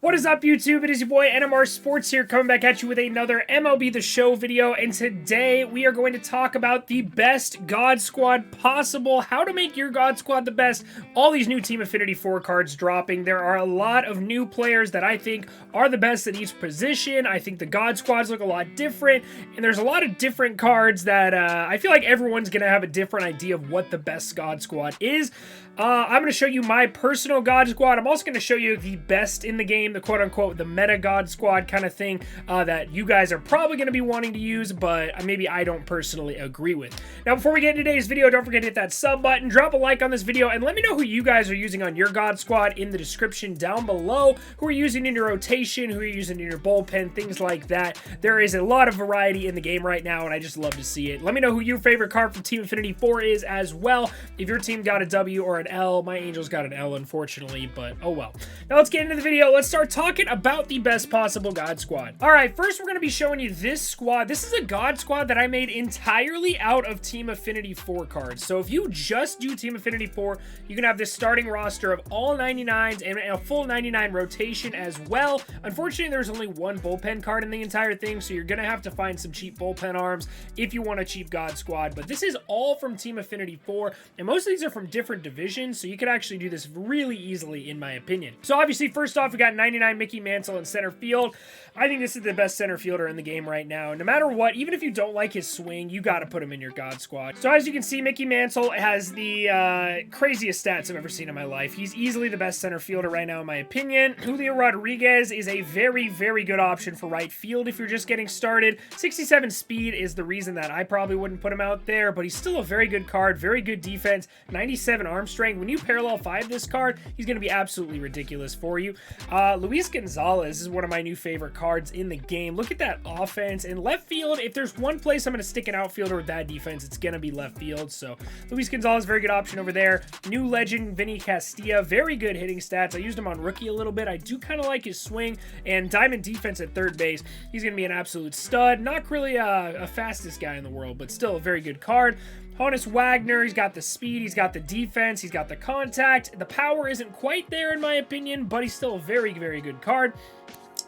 What is up, YouTube? It is your boy NMR Sports here, coming back at you with another MLB The Show video, and today we are going to talk about the best God Squad possible, how to make your God Squad the best, all these new Team Affinity 4 cards dropping. There are a lot of new players that I think are the best at each position. I think the God Squads look a lot different, and there's a lot of different cards that I feel like everyone's going to have a different idea of what the best God Squad is. I'm going to show you my personal God Squad. I'm also going to show you the best in the game, the quote-unquote, the meta God Squad kind of thing that you guys are probably going to be wanting to use, but maybe I don't personally agree with. Now, before we get into today's video, don't forget to hit that sub button, drop a like on this video, and let me know who you guys are using on your God Squad in the description down below, who are using in your rotation, who are using in your bullpen, things like that. There is a lot of variety in the game right now, and I just love to see it. Let me know who your favorite card from Team Affinity 4 is as well. If your team got a W or an L, my Angels got an L, unfortunately, but oh well. Now let's get into the video. Let's start talking about the best possible God Squad. All right, first we're going to be showing you this squad. This is a God Squad that I made entirely out of Team Affinity 4 cards. So if you just do Team Affinity 4, you can have this starting roster of all 99s and a full 99 rotation as well. Unfortunately, there's only one bullpen card in the entire thing, so you're going to have to find some cheap bullpen arms if you want a cheap God Squad. But this is all from Team Affinity 4, and most of these are from different divisions, so you could actually do this really easily, in my opinion. So obviously, first off, we got 99 Mickey Mantle in center field. I think this is the best center fielder in the game right now. No matter what, even if you don't like his swing, you got to put him in your God Squad. So as you can see, Mickey Mantle has the craziest stats I've ever seen in my life. He's easily the best center fielder right now, in my opinion. Julio Rodriguez is a very, very good option for right field if you're just getting started. 67 speed is the reason that I probably wouldn't put him out there, but he's still a very good card, very good defense, 97 arm strength. When you parallel 5 this card, he's going to be absolutely ridiculous for you. Luis Gonzalez is one of my new favorite cards in the game. Look at that offense. In left field, if there's one place I'm going to stick an outfielder with that defense, it's going to be left field. So Luis Gonzalez, very good option over there. New legend, Vinnie Castilla, very good hitting stats. I used him on rookie a little bit. I do kind of like his swing, and diamond defense at third base. He's going to be an absolute stud. Not really a fastest guy in the world, but still a very good card. Honus Wagner, he's got the speed, he's got the defense, he's got the contact. The power isn't quite there in my opinion, but he's still a very, very good card.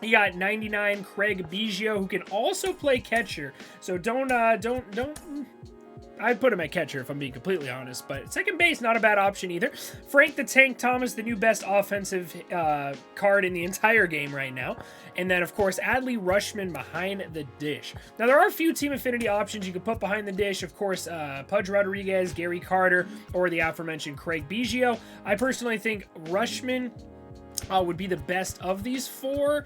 You got 99 Craig Biggio, who can also play catcher. So don't I'd put him at catcher if I'm being completely honest, but second base, not a bad option either. Frank the Tank Thomas, the new best offensive card in the entire game right now. And then, of course, Adley Rushman behind the dish. Now, there are a few Team Affinity options you can put behind the dish. Of course, Pudge Rodriguez, Gary Carter, or the aforementioned Craig Biggio. I personally think Rushman would be the best of these four,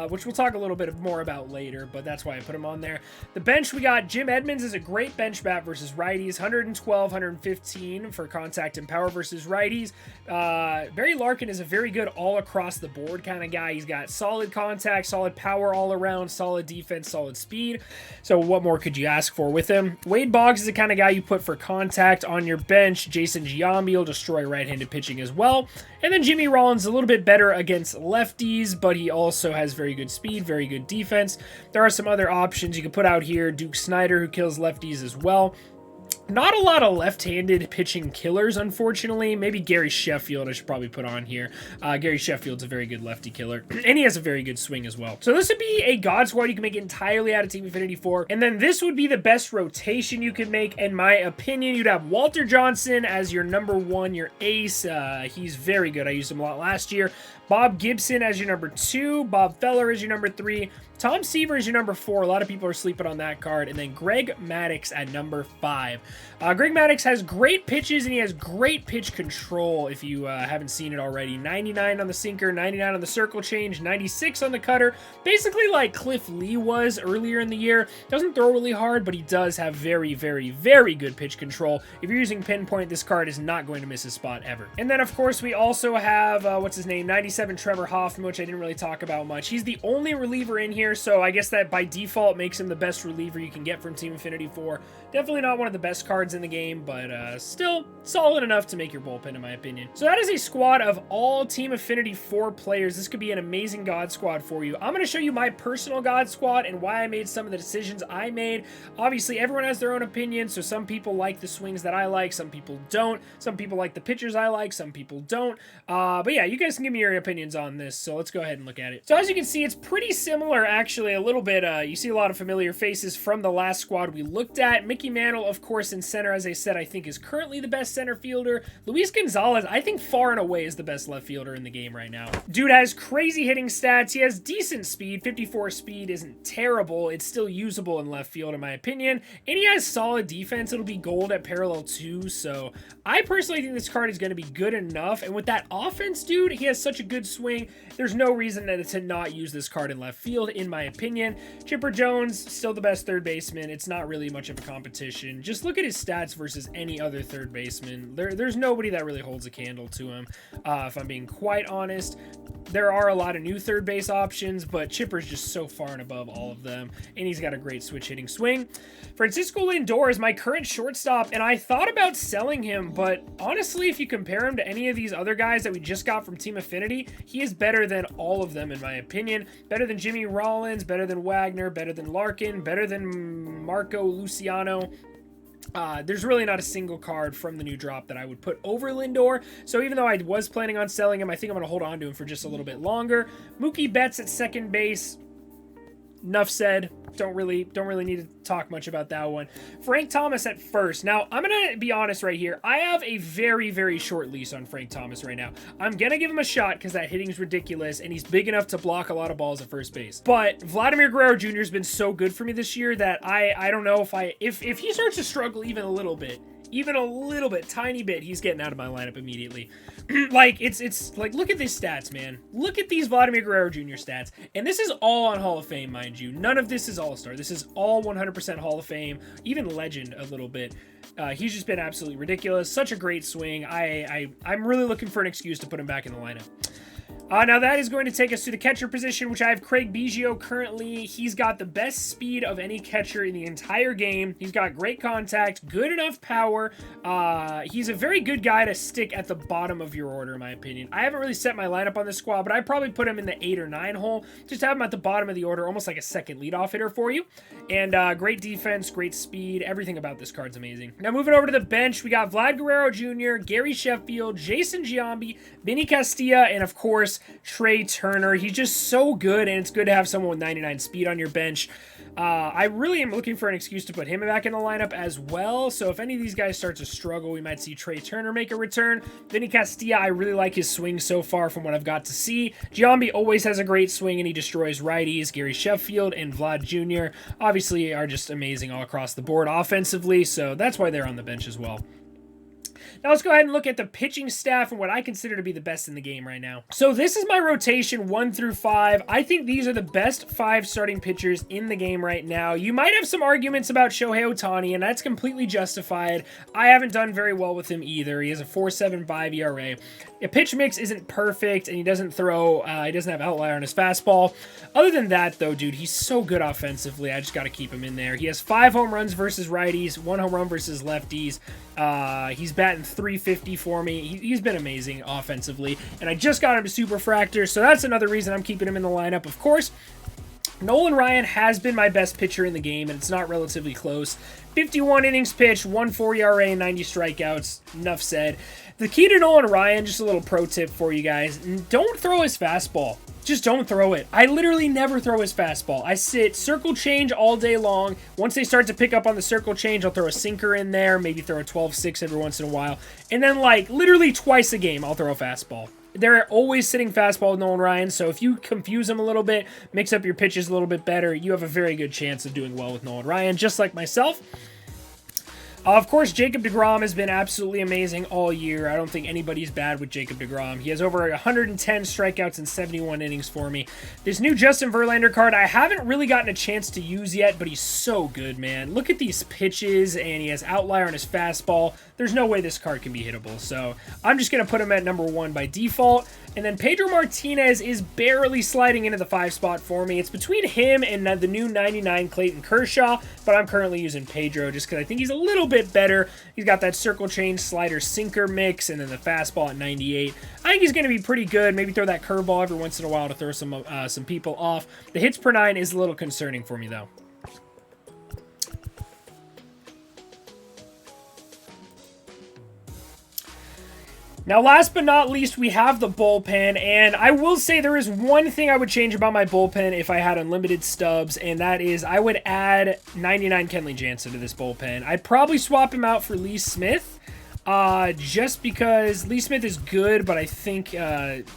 which we'll talk a little bit more about later, but that's why I put him on there. The bench, we got Jim Edmonds is a great bench bat versus righties, 112, 115 for contact and power versus righties. Barry Larkin is a very good all across the board kind of guy. He's got solid contact, solid power all around, solid defense, solid speed. So what more could you ask for with him? Wade Boggs is the kind of guy you put for contact on your bench. Jason Giambi will destroy right-handed pitching as well. And then Jimmy Rollins a little bit better against lefties, but he also has very good speed, very good defense. There are some other options you can put out here. Duke Snider, who kills lefties as well. Not a lot of left-handed pitching killers, unfortunately. Maybe Gary Sheffield I should probably put on here. Gary Sheffield's a very good lefty killer, and he has a very good swing as well. So this would be a God Squad you can make entirely out of Team Affinity 4, and then this would be the best rotation you can make, in my opinion. You'd have Walter Johnson as your number 1, your ace. He's very good. I used him a lot last year. Bob Gibson as your number 2. Bob Feller as your number 3. Tom Seaver is your number 4. A lot of people are sleeping on that card. And then Greg Maddux at number 5. Greg Maddux has great pitches, and he has great pitch control if you haven't seen it already. 99 on the sinker, 99 on the circle change, 96 on the cutter. Basically like Cliff Lee was earlier in the year. Doesn't throw really hard, but he does have very, very, very good pitch control. If you're using pinpoint, this card is not going to miss a spot ever. And then, of course, we also have, what's his name? 97 Trevor Hoffman, which I didn't really talk about much. He's the only reliever in here, so I guess that by default makes him the best reliever you can get from Team Affinity 4. Definitely not one of the best cards in the game, but still solid enough to make your bullpen, in my opinion. So that is a squad of all Team Affinity 4 players. This could be an amazing God Squad for you. I'm going to show you my personal God Squad and why I made some of the decisions I made. Obviously, everyone has their own opinion, so some people like the swings that I like, some people don't. Some people like the pitchers I like, some people don't. But yeah, you guys can give me your opinions on this, so let's go ahead and look at it. So as you can see, it's pretty similar, actually, a little bit. You see a lot of familiar faces from the last squad we looked at. Mickey Mantle, of course, in center, as I said, I think is currently the best center fielder. Luis Gonzalez, I think far and away is the best left fielder in the game right now. Dude has crazy hitting stats. He has decent speed. 54 speed isn't terrible. It's still usable in left field, in my opinion. And he has solid defense. It'll be gold at parallel 2, so I personally think this card is going to be good enough. And with that offense, dude, he has such a good swing. There's no reason to not use this card in left field, in my opinion. Chipper Jones, still the best third baseman. It's not really much of a competition. Just look at his stats versus any other third baseman. There's nobody that really holds a candle to him, if I'm being quite honest. There are a lot of new third base options, but Chipper's just so far and above all of them, and he's got a great switch hitting swing. Francisco Lindor is my current shortstop, and I thought about selling him, but honestly, if you compare him to any of these other guys that we just got from Team Affinity, he is better than all of them, in my opinion. Better than Jimmy Rollins, better than Wagner, better than Larkin, better than Marco Luciano. There's really not a single card from the new drop that I would put over Lindor. So even though I was planning on selling him, I think I'm going to hold on to him for just a little bit longer. Mookie Betts at second base. Enough said. Don't really need to talk much about that one. Frank Thomas at first. Now, I'm going to be honest right here. I have a very, very short leash on Frank Thomas right now. I'm going to give him a shot because that hitting's ridiculous, and he's big enough to block a lot of balls at first base. But Vladimir Guerrero Jr. has been so good for me this year that I don't know if he starts to struggle even a little bit, tiny bit, he's getting out of my lineup immediately. Like, it's like, look at these stats, man. Look at these Vladimir Guerrero Jr. stats. And this is all on Hall of Fame, mind you. None of this is All-Star. This is all 100% Hall of Fame, even Legend a little bit. He's just been absolutely ridiculous. Such a great swing. I'm really looking for an excuse to put him back in the lineup. Now that is going to take us to the catcher position, which I have Craig Biggio currently. He's got the best speed of any catcher in the entire game. He's got great contact, good enough power. He's a very good guy to stick at the bottom of your order, in my opinion. I haven't really set my lineup on this squad, but I'd probably put him in the 8 or 9 hole. Just have him at the bottom of the order, almost like a second leadoff hitter for you. And great defense, great speed. Everything about this card's amazing. Now moving over to the bench, we got Vlad Guerrero Jr., Gary Sheffield, Jason Giambi, Vinnie Castilla, and of course, Trey Turner. He's just so good, and it's good to have someone with 99 speed on your bench. I really am looking for an excuse to put him back in the lineup as well. So if any of these guys start to struggle, we might see Trey Turner make a return. Vinnie Castilla, I really like his swing so far from what I've got to see. Giambi always has a great swing, and he destroys righties. Gary Sheffield and Vlad Jr. obviously are just amazing all across the board offensively, so that's why they're on the bench as well. Now let's go ahead and look at the pitching staff and what I consider to be the best in the game right now. So this is my rotation 1 through 5. I think these are the best 5 starting pitchers in the game right now. You might have some arguments about Shohei Ohtani, and that's completely justified. I haven't done very well with him either. He has a 4.75 ERA. A pitch mix isn't perfect, and he doesn't have outlier on his fastball. Other than that, though, dude, he's so good offensively. I just got to keep him in there. He has 5 home runs versus righties, 1 home run versus lefties. He's batting .350 for me. He's been amazing offensively, and I just got him to Superfractor, so that's another reason I'm keeping him in the lineup. Of course, Nolan Ryan has been my best pitcher in the game, and it's not relatively close. 51 innings pitched, 1.4 ERA, 90 strikeouts. Enough said. The key to Nolan Ryan, just a little pro tip for you guys, don't throw his fastball. Just don't throw it. I literally never throw his fastball. I sit circle change all day long. Once they start to pick up on the circle change, I'll throw a sinker in there, maybe throw a 12-6 every once in a while. And then, like, literally twice a game, I'll throw a fastball. They're always sitting fastball with Nolan Ryan, so if you confuse him a little bit, mix up your pitches a little bit better, you have a very good chance of doing well with Nolan Ryan, just like myself. Of course, Jacob Degrom has been absolutely amazing all year. I don't think anybody's bad with Jacob Degrom. He has over 110 strikeouts and 71 innings for me. This new Justin Verlander card, I haven't really gotten a chance to use yet, but he's so good, man. Look at these pitches, and he has outlier on his fastball. There's no way this card can be hittable, so I'm just going to put him at number 1 by default. And then Pedro Martinez is barely sliding into the 5 spot for me. It's between him and the new 99 Clayton Kershaw, but I'm currently using Pedro just because I think he's a little bit better. He's got that circle change, slider, sinker mix, and then the fastball at 98. I think he's going to be pretty good. Maybe throw that curveball every once in a while to throw some people off. The hits per 9 is a little concerning for me, though. Now, last but not least, we have the bullpen, and I will say there is one thing I would change about my bullpen if I had unlimited stubs, and that is I would add 99 Kenley Jansen to this bullpen. I'd probably swap him out for Lee Smith, just because Lee Smith is good, but I think,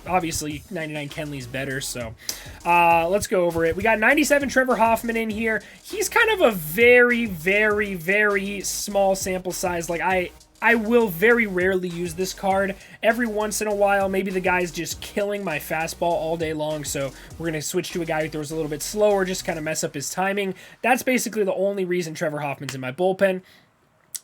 obviously, 99 Kenley's better, so let's go over it. We got 97 Trevor Hoffman in here. He's kind of a very, very, very small sample size. Like, I will very rarely use this card. Every once in a while, maybe the guy's just killing my fastball all day long, so we're going to switch to a guy who throws a little bit slower, just kind of mess up his timing. That's basically the only reason Trevor Hoffman's in my bullpen.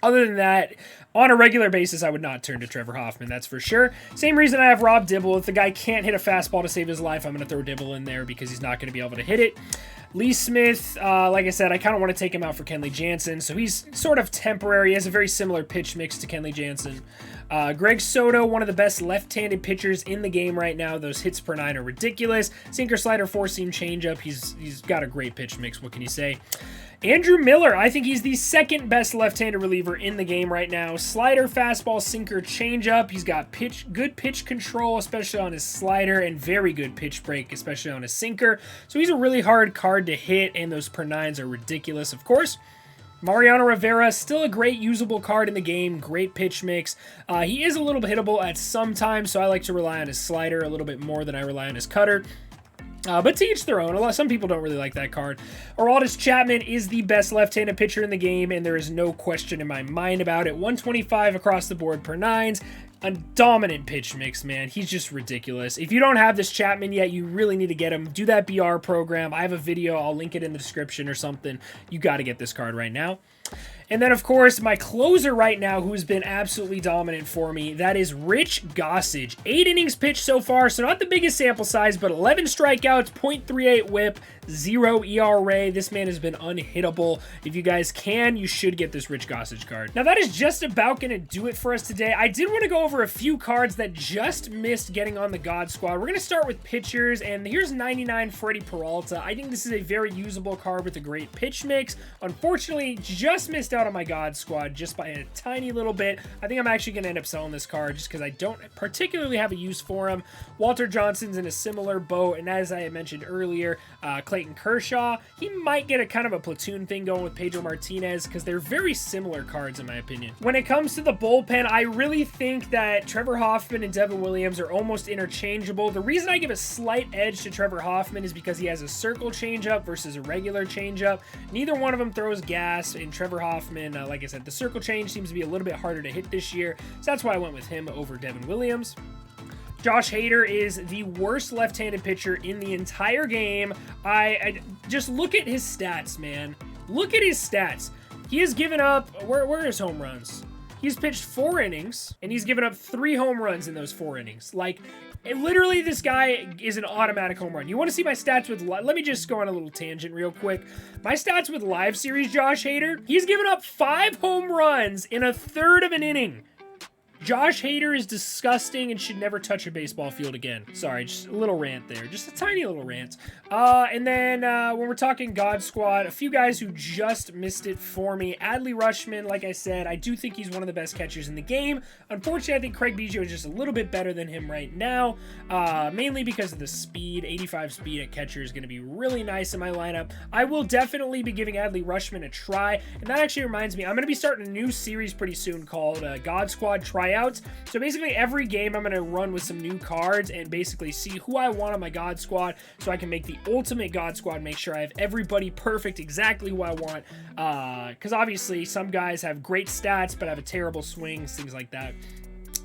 Other than that, on a regular basis, I would not turn to Trevor Hoffman, that's for sure. Same reason I have Rob Dibble. If the guy can't hit a fastball to save his life, I'm going to throw Dibble in there because he's not going to be able to hit it. Lee Smith, like I said, I kind of want to take him out for Kenley Jansen, so he's sort of temporary. He has a very similar pitch mix to Kenley Jansen. Greg Soto, one of the best left-handed pitchers in the game right now. Those hits per 9 are ridiculous. Sinker, slider, four-seam changeup. He's got a great pitch mix. What can you say? Andrew Miller, I think he's the second best left-handed reliever in the game right now. Slider, fastball, sinker, changeup. He's got good pitch control, especially on his slider, and very good pitch break, especially on his sinker. So he's a really hard card to hit, and those per 9s are ridiculous, of course. Mariano Rivera, still a great usable card in the game, great pitch mix. He is a little bit hittable at some times, so I like to rely on his slider a little bit more than I rely on his cutter. But to each their own. Some people don't really like that card. Aroldis Chapman is the best left-handed pitcher in the game, and there is no question in my mind about it. 125 across the board per 9s. A dominant pitch mix, man. He's just ridiculous. If you don't have this Chapman yet, you really need to get him. Do that BR program. I have a video. I'll link it in the description or something. You got to get this card right now. And then, of course, my closer right now, who's been absolutely dominant for me, that is Rich Gossage. 8 innings pitched so far, so not the biggest sample size, but 11 strikeouts, .38 whip, 0 ERA. This man has been unhittable. If you guys can, you should get this Rich Gossage card. Now, that is just about going to do it for us today. I did want to go over a few cards that just missed getting on the God Squad. We're going to start with pitchers, and here's 99 Freddie Peralta. I think this is a very usable card with a great pitch mix. Unfortunately, just missed out on my God Squad just by a tiny little bit. I think I'm actually going to end up selling this card just because I don't particularly have a use for him. Walter Johnson's in a similar boat, and as I had mentioned earlier, Clayton Kershaw, he might get a kind of a platoon thing going with Pedro Martinez because they're very similar cards in my opinion. When it comes to the bullpen, I really think that Trevor Hoffman and Devin Williams are almost interchangeable. The reason I give a slight edge to Trevor Hoffman is because he has a circle changeup versus a regular changeup. Neither one of them throws gas, and Trevor Hoffman, like I said, the circle change seems to be a little bit harder to hit this year, so that's why I went with him over Devin Williams. Josh Hader is the worst left-handed pitcher in the entire game. I just look at his stats, man. Look at his stats. He has given up, where are his home runs? He's pitched 4 innings, and he's given up 3 home runs in those 4 innings. Like, literally, this guy is an automatic home run. You want to see my stats with... Let me just go on a little tangent real quick. My stats with live series Josh Hader, he's given up 5 home runs in a third of an inning. Josh Hader is disgusting and should never touch a baseball field again. Sorry, just a little rant there. Just a tiny little rant. And then when we're talking God Squad, a few guys who just missed it for me. Adley Rushman, like I said, I do think he's one of the best catchers in the game. Unfortunately, I think Craig Biggio is just a little bit better than him right now, mainly because of the speed. 85 speed at catcher is going to be really nice in my lineup. I will definitely be giving Adley Rushman a try, and that actually reminds me, I'm going to be starting a new series pretty soon called God Squad Tryouts. So basically every game I'm going to run with some new cards and basically see who I want on my God Squad so I can make the ultimate God Squad, make sure I have everybody perfect, exactly who I want, because obviously some guys have great stats but have a terrible swings, things like that.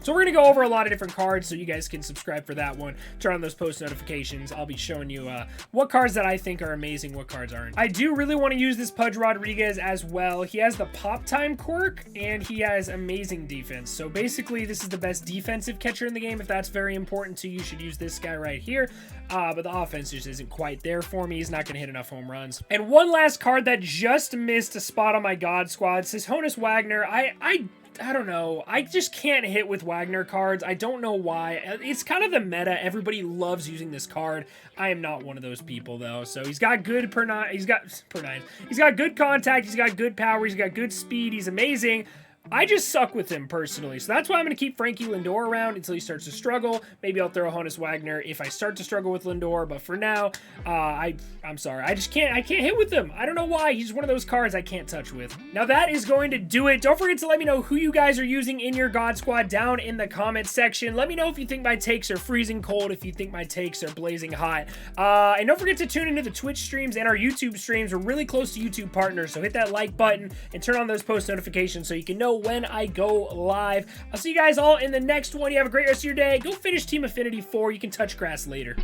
So we're going to go over a lot of different cards so you guys can subscribe for that one. Turn on those post notifications. I'll be showing you what cards that I think are amazing, what cards aren't. I do really want to use this Pudge Rodriguez as well. He has the pop time quirk and he has amazing defense. So basically this is the best defensive catcher in the game. If that's very important to you, you should use this guy right here. But the offense just isn't quite there for me. He's not going to hit enough home runs. And one last card that just missed a spot on my God Squad says Honus Wagner. I don't know. I just can't hit with Wagner cards. I don't know why. It's kind of the meta. Everybody loves using this card. I am not one of those people though. So he's got good He's got good contact. He's got good power. He's got good speed. He's amazing. I just suck with him personally, so that's why I'm going to keep Frankie Lindor around until he starts to struggle. Maybe I'll throw Honus Wagner if I start to struggle with Lindor, but for now, I'm sorry. I can't hit with him. I don't know why. He's one of those cards I can't touch with. Now that is going to do it. Don't forget to let me know who you guys are using in your God Squad down in the comments section. Let me know if you think my takes are freezing cold, if you think my takes are blazing hot. And don't forget to tune into the Twitch streams and our YouTube streams. We're really close to YouTube partners, so hit that like button and turn on those post notifications so you can know when I go live. I'll see you guys all in the next one. You have a great rest of your day. Go finish Team Affinity 4. You can touch grass later.